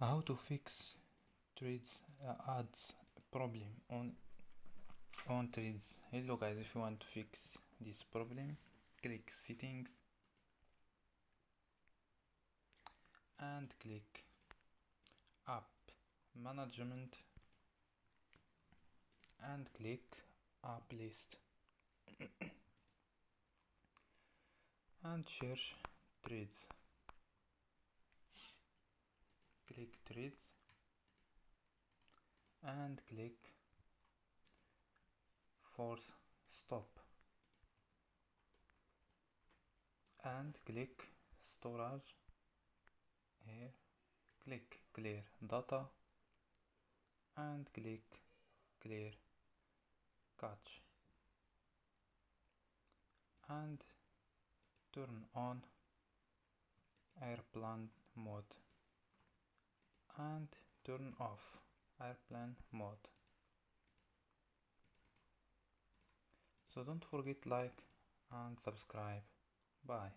How to fix trades ads problem on trades. Hello guys, if you want to fix this problem, click settings and click app management and click app list and search trades. Click trades and click force stop and click storage. Here click clear data and click clear cache and turn on airplane mode and turn off airplane mode. So don't forget like and subscribe. Bye.